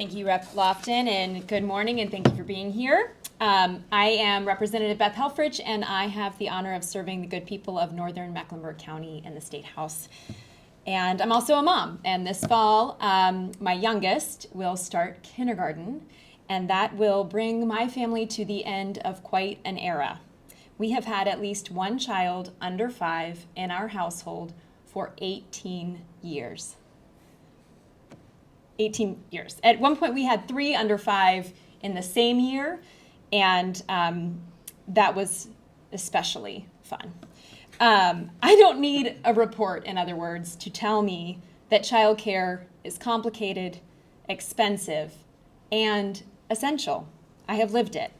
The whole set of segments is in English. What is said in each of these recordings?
Thank you, Rep. Lofton, and good morning, and thank you for being here. I am Representative Beth Helfrich, and I have the honor of serving the good people of Northern Mecklenburg County in the State House. And I'm also a mom, and this fall, my youngest will start kindergarten, and that will bring my family to the end of quite an era. We have had at least one child under 5 in our household for 18 years. 18 years. At one point, we had 3 under 5 in the same year, and that was especially fun. I don't need a report, in other words, to tell me that childcare is complicated, expensive, and essential. I have lived it.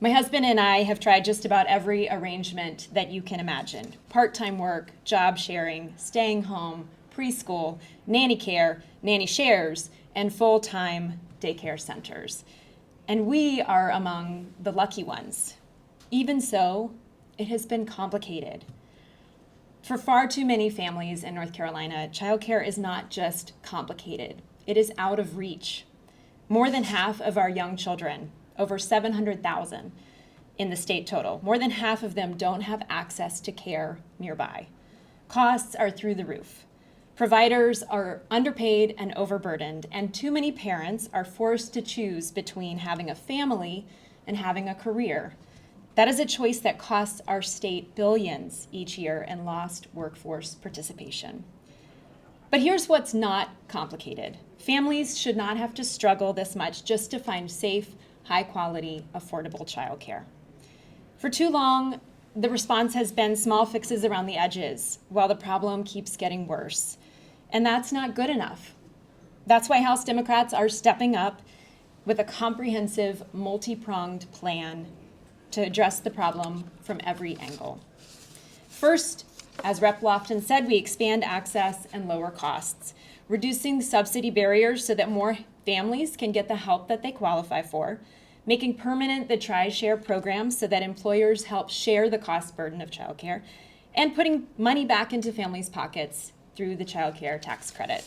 My husband and I have tried just about every arrangement that you can imagine: part-time work, job sharing, staying home, preschool, nanny care, nanny shares, and full-time daycare centers. And we are among the lucky ones. Even so, it has been complicated. For far too many families in North Carolina, childcare is not just complicated, it is out of reach. More than half of our young children, over 700,000 in the state total, more than half of them don't have access to care nearby. Costs are through the roof. Providers are underpaid and overburdened, and too many parents are forced to choose between having a family and having a career. That is a choice that costs our state billions each year in lost workforce participation. But here's what's not complicated. Families should not have to struggle this much just to find safe, high-quality, affordable childcare. For too long, the response has been small fixes around the edges, while the problem keeps getting worse. And that's not good enough. That's why House Democrats are stepping up with a comprehensive, multi-pronged plan to address the problem from every angle. First, as Rep. Lofton said, we expand access and lower costs, reducing subsidy barriers so that more families can get the help that they qualify for, making permanent the Tri-Share program so that employers help share the cost burden of childcare, and putting money back into families' pockets through the child care tax credit.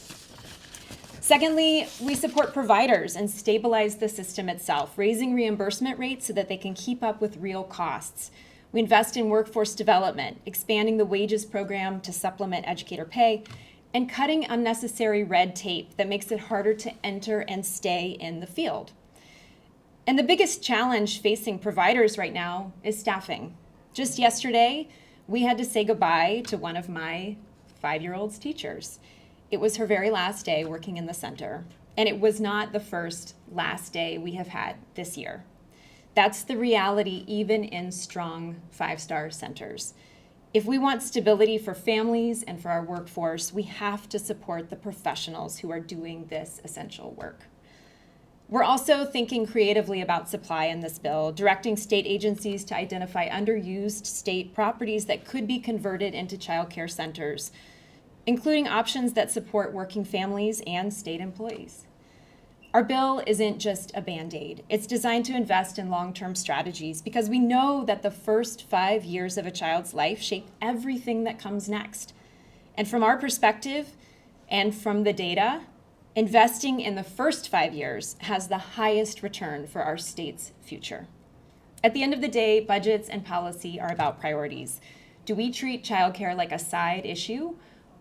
Secondly, we support providers and stabilize the system itself, raising reimbursement rates so that they can keep up with real costs. We invest in workforce development, expanding the wages program to supplement educator pay, and cutting unnecessary red tape that makes it harder to enter and stay in the field. And the biggest challenge facing providers right now is staffing. Just yesterday, we had to say goodbye to one of my 5-year-old's teachers. It was her very last day working in the center, and it was not the first last day we have had this year. That's the reality even in strong 5-star centers. If we want stability for families and for our workforce, we have to support the professionals who are doing this essential work. We're also thinking creatively about supply in this bill, directing state agencies to identify underused state properties that could be converted into child care centers, including options that support working families and state employees. Our bill isn't just a Band-Aid. It's designed to invest in long-term strategies because we know that the first 5 years of a child's life shape everything that comes next. And from our perspective and from the data, investing in the first 5 years has the highest return for our state's future. At the end of the day, budgets and policy are about priorities. Do we treat childcare like a side issue,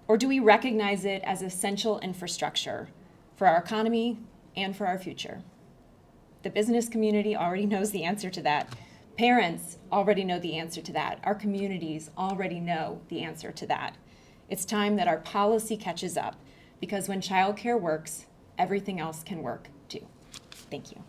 or do we recognize it as essential infrastructure for our economy and for our future? The business community already knows the answer to that. Parents already know the answer to that. Our communities already know the answer to that. It's time that our policy catches up, because when childcare works, everything else can work too. Thank you.